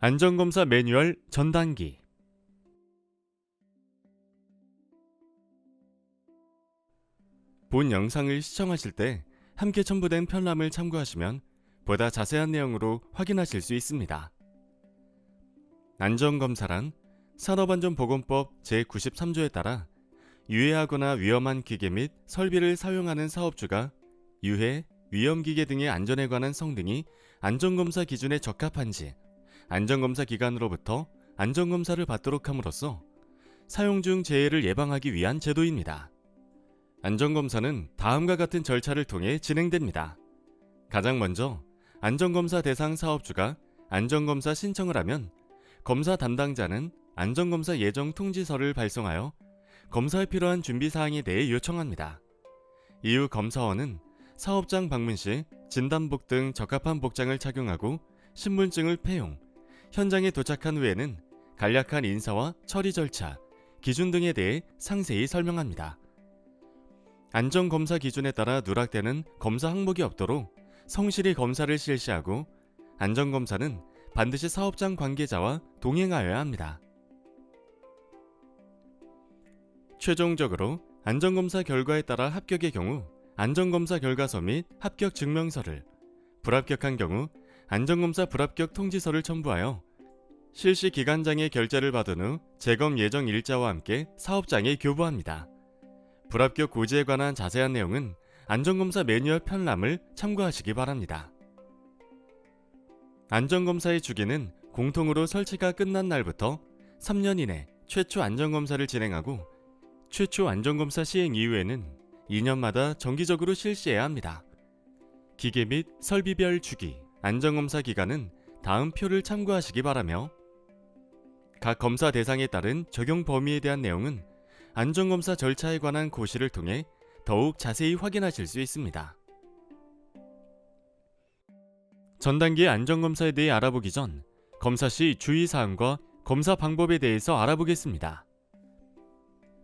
안전검사 매뉴얼 전단기. 본 영상을 시청하실 때 함께 첨부된 편람을 참고하시면 보다 자세한 내용으로 확인하실 수 있습니다. 안전검사란 산업안전보건법 제93조에 따라 유해하거나 위험한 기계 및 설비를 사용하는 사업주가 유해, 위험기계 등의 안전에 관한 성능이 안전검사 기준에 적합한지 안전검사 기관으로부터 안전검사를 받도록 함으로써 사용 중 재해를 예방하기 위한 제도입니다. 안전검사는 다음과 같은 절차를 통해 진행됩니다. 가장 먼저 안전검사 대상 사업주가 안전검사 신청을 하면 검사 담당자는 안전검사 예정 통지서를 발송하여 검사에 필요한 준비사항에 대해 요청합니다. 이후 검사원은 사업장 방문 시 진단복 등 적합한 복장을 착용하고 신분증을 폐용, 현장에 도착한 후에는 간략한 인사와 처리 절차, 기준 등에 대해 상세히 설명합니다. 안전검사 기준에 따라 누락되는 검사 항목이 없도록 성실히 검사를 실시하고 안전검사는 반드시 사업장 관계자와 동행하여야 합니다. 최종적으로 안전검사 결과에 따라 합격의 경우 안전검사 결과서 및 합격 증명서를, 불합격한 경우 안전검사 불합격 통지서를 첨부하여 실시 기관장의 결재를 받은 후 재검 예정 일자와 함께 사업장에 교부합니다. 불합격 고지에 관한 자세한 내용은 안전검사 매뉴얼 편람을 참고하시기 바랍니다. 안전검사의 주기는 공통으로 설치가 끝난 날부터 3년 이내 최초 안전검사를 진행하고 최초 안전검사 시행 이후에는 2년마다 정기적으로 실시해야 합니다. 기계 및 설비별 주기, 안전검사 기간은 다음 표를 참고하시기 바라며 각 검사 대상에 따른 적용 범위에 대한 내용은 안전검사 절차에 관한 고시를 통해 더욱 자세히 확인하실 수 있습니다. 전 단계 안전검사에 대해 알아보기 전 검사 시 주의사항과 검사 방법에 대해서 알아보겠습니다.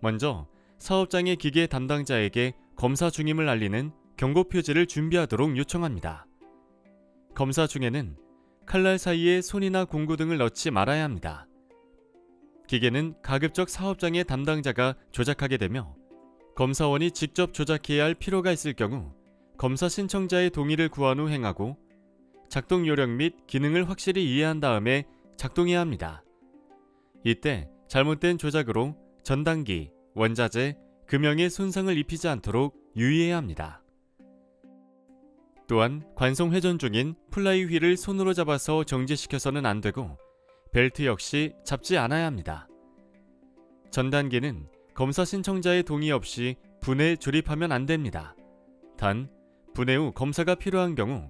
먼저 사업장의 기계 담당자에게 검사 중임을 알리는 경고 표지를 준비하도록 요청합니다. 검사 중에는 칼날 사이에 손이나 공구 등을 넣지 말아야 합니다. 기계는 가급적 사업장의 담당자가 조작하게 되며 검사원이 직접 조작해야 할 필요가 있을 경우 검사 신청자의 동의를 구한 후 행하고 작동 요령 및 기능을 확실히 이해한 다음에 작동해야 합니다. 이때 잘못된 조작으로 전단기, 원자재, 금형에 손상을 입히지 않도록 유의해야 합니다. 또한 관송 회전 중인 플라이 휠을 손으로 잡아서 정지시켜서는 안 되고 벨트 역시 잡지 않아야 합니다. 전단기는 검사 신청자의 동의 없이 분해 조립하면 안 됩니다. 단, 분해 후 검사가 필요한 경우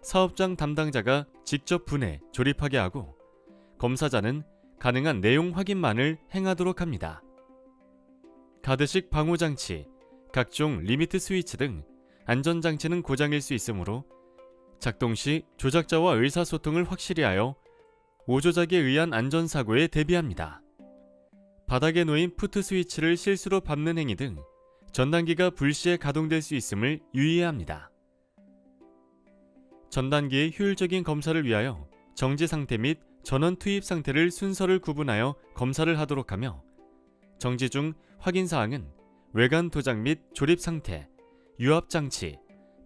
사업장 담당자가 직접 분해, 조립하게 하고 검사자는 가능한 내용 확인만을 행하도록 합니다. 가드식 방호장치, 각종 리미트 스위치 등 안전장치는 고장일 수 있으므로 작동 시 조작자와 의사소통을 확실히 하여 오조작에 의한 안전사고에 대비합니다. 바닥에 놓인 푸트 스위치를 실수로 밟는 행위 등 전단기가 불시에 가동될 수 있음을 유의해야 합니다. 전단기의 효율적인 검사를 위하여 정지 상태 및 전원 투입 상태를 순서를 구분하여 검사를 하도록 하며 정지 중 확인사항은 외관 도장 및 조립 상태, 유압장치,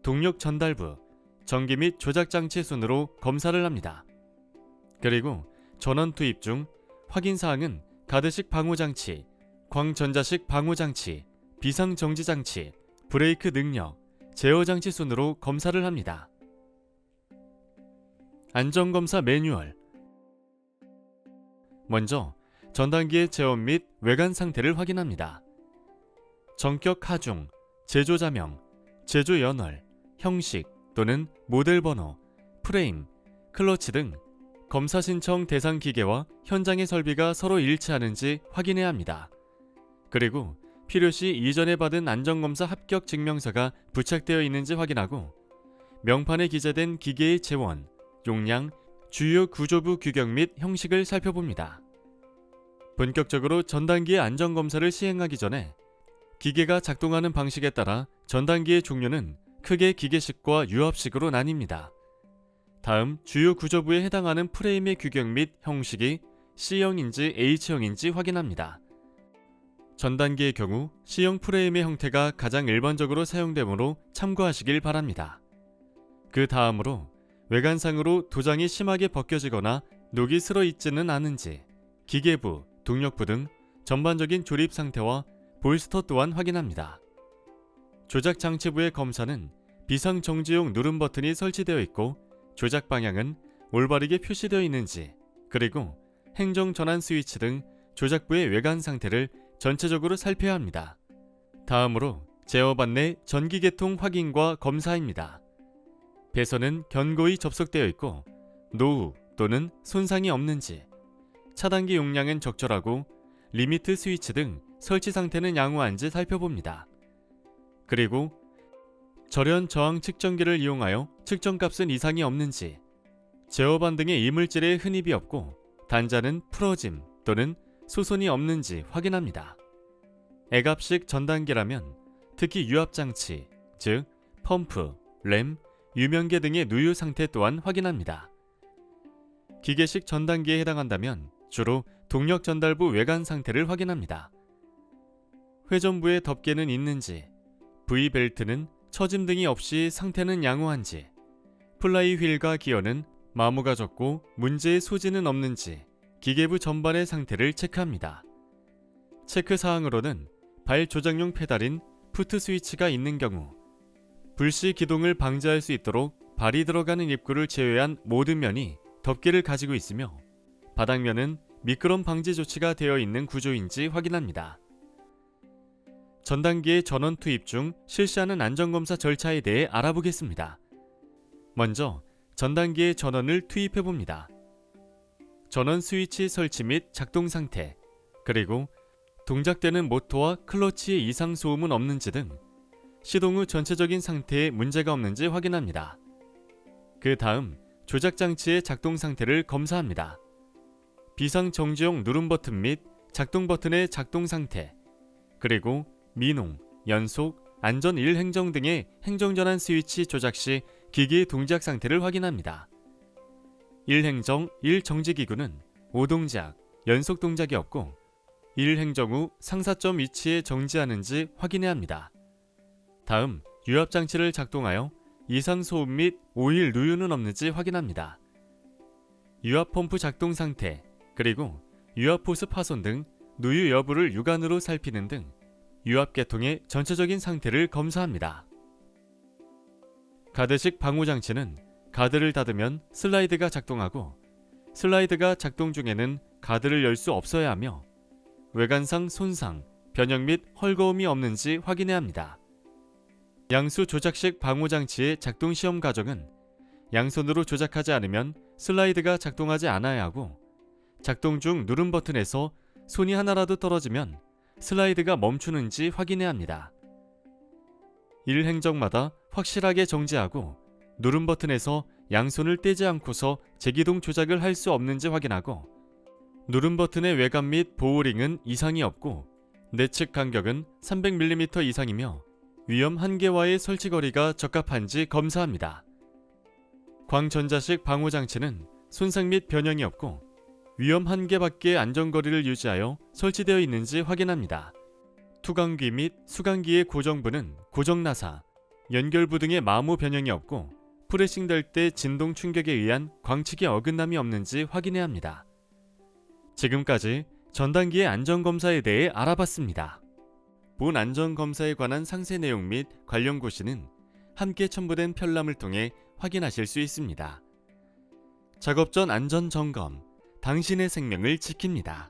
동력 전달부, 전기 및 조작장치 순으로 검사를 합니다. 그리고 전원 투입 중 확인사항은 가드식 방호장치, 광전자식 방호장치, 비상정지장치, 브레이크 능력, 제어장치 순으로 검사를 합니다. 안전검사 매뉴얼. 먼저 전단기의 제원 및 외관 상태를 확인합니다. 전격 하중, 제조자명, 제조 연월, 형식 또는 모델 번호, 프레임, 클러치 등 검사 신청 대상 기계와 현장의 설비가 서로 일치하는지 확인해야 합니다. 그리고 필요시 이전에 받은 안전검사 합격 증명서가 부착되어 있는지 확인하고 명판에 기재된 기계의 제원, 용량, 주요 구조부 규격 및 형식을 살펴봅니다. 본격적으로 전단기의 안전검사를 시행하기 전에 기계가 작동하는 방식에 따라 전단기의 종류는 크게 기계식과 유압식으로 나뉩니다. 다음 주요 구조부에 해당하는 프레임의 규격 및 형식이 C형인지 H형인지 확인합니다. 전 단계의 경우 C형 프레임의 형태가 가장 일반적으로 사용되므로 참고하시길 바랍니다. 그 다음으로 외관상으로 도장이 심하게 벗겨지거나 녹이 슬어 있지는 않은지, 기계부, 동력부 등 전반적인 조립 상태와 볼스터 또한 확인합니다. 조작 장치부의 검사는 비상 정지용 누름 버튼이 설치되어 있고 조작 방향은 올바르게 표시되어 있는지, 그리고 행정 전환 스위치 등 조작부의 외관 상태를 전체적으로 살펴야 합니다. 다음으로 제어반 내 전기 계통 확인과 검사입니다. 배선은 견고히 접속되어 있고 노후 또는 손상이 없는지, 차단기 용량은 적절하고 리미트 스위치 등 설치 상태는 양호한지 살펴봅니다. 그리고 절연 저항 측정기를 이용하여 측정값은 이상이 없는지, 제어반 등의 이물질에 흠입이 없고 단자는 풀어짐 또는 소손이 없는지 확인합니다. 애갑식 전단기라면 특히 유압장치, 즉 펌프, 램, 유면계 등의 누유 상태 또한 확인합니다. 기계식 전단기에 해당한다면 주로 동력 전달부 외관 상태를 확인합니다. 회전부에 덮개는 있는지, V벨트는 처짐 등이 없이 상태는 양호한지, 플라이 휠과 기어는 마모가 적고 문제의 소지는 없는지 기계부 전반의 상태를 체크합니다. 체크사항으로는 발 조작용 페달인 푸트 스위치가 있는 경우, 불시 기동을 방지할 수 있도록 발이 들어가는 입구를 제외한 모든 면이 덮개를 가지고 있으며 바닥면은 미끄럼 방지 조치가 되어 있는 구조인지 확인합니다. 전 단계의 전원 투입 중 실시하는 안전검사 절차에 대해 알아보겠습니다. 먼저 전 단계의 전원을 투입해봅니다. 전원 스위치 설치 및 작동 상태, 그리고 동작되는 모터와 클러치의 이상 소음은 없는지 등 시동 후 전체적인 상태에 문제가 없는지 확인합니다. 그 다음 조작 장치의 작동 상태를 검사합니다. 비상 정지용 누름 버튼 및 작동 버튼의 작동 상태, 그리고 미농, 연속, 안전 1행정 등의 행정전환 스위치 조작 시 기기의 동작 상태를 확인합니다. 1행정, 1정지기구는 5동작, 연속 동작이 없고 1행정 후 상사점 위치에 정지하는지 확인해야 합니다. 다음 유압장치를 작동하여 이상 소음 및 오일 누유는 없는지 확인합니다. 유압 펌프 작동 상태, 그리고 유압 호스 파손 등 누유 여부를 육안으로 살피는 등 유압 계통의 전체적인 상태를 검사합니다. 가드식 방호 장치는 가드를 닫으면 슬라이드가 작동하고 슬라이드가 작동 중에는 가드를 열 수 없어야 하며 외관상 손상, 변형 및 헐거움이 없는지 확인해야 합니다. 양수 조작식 방호 장치의 작동 시험 과정은 양손으로 조작하지 않으면 슬라이드가 작동하지 않아야 하고 작동 중 누름 버튼에서 손이 하나라도 떨어지면 슬라이드가 멈추는지 확인해야 합니다. 1행정마다 확실하게 정지하고 누름 버튼에서 양손을 떼지 않고서 제기동 조작을 할 수 없는지 확인하고 누름 버튼의 외관 및 보호링은 이상이 없고 내측 간격은 300mm 이상이며 위험 한계와의 설치거리가 적합한지 검사합니다. 광전자식 방호장치는 손상 및 변형이 없고 위험 한계 밖의 안전거리를 유지하여 설치되어 있는지 확인합니다. 투광기 및 수광기의 고정부는 고정나사, 연결부 등의 마모 변형이 없고 프레싱 될 때 진동 충격에 의한 광측의 어긋남이 없는지 확인해야 합니다. 지금까지 전 단계의 안전검사에 대해 알아봤습니다. 본 안전검사에 관한 상세 내용 및 관련 고시는 함께 첨부된 편람을 통해 확인하실 수 있습니다. 작업 전 안전점검, 당신의 생명을 지킵니다.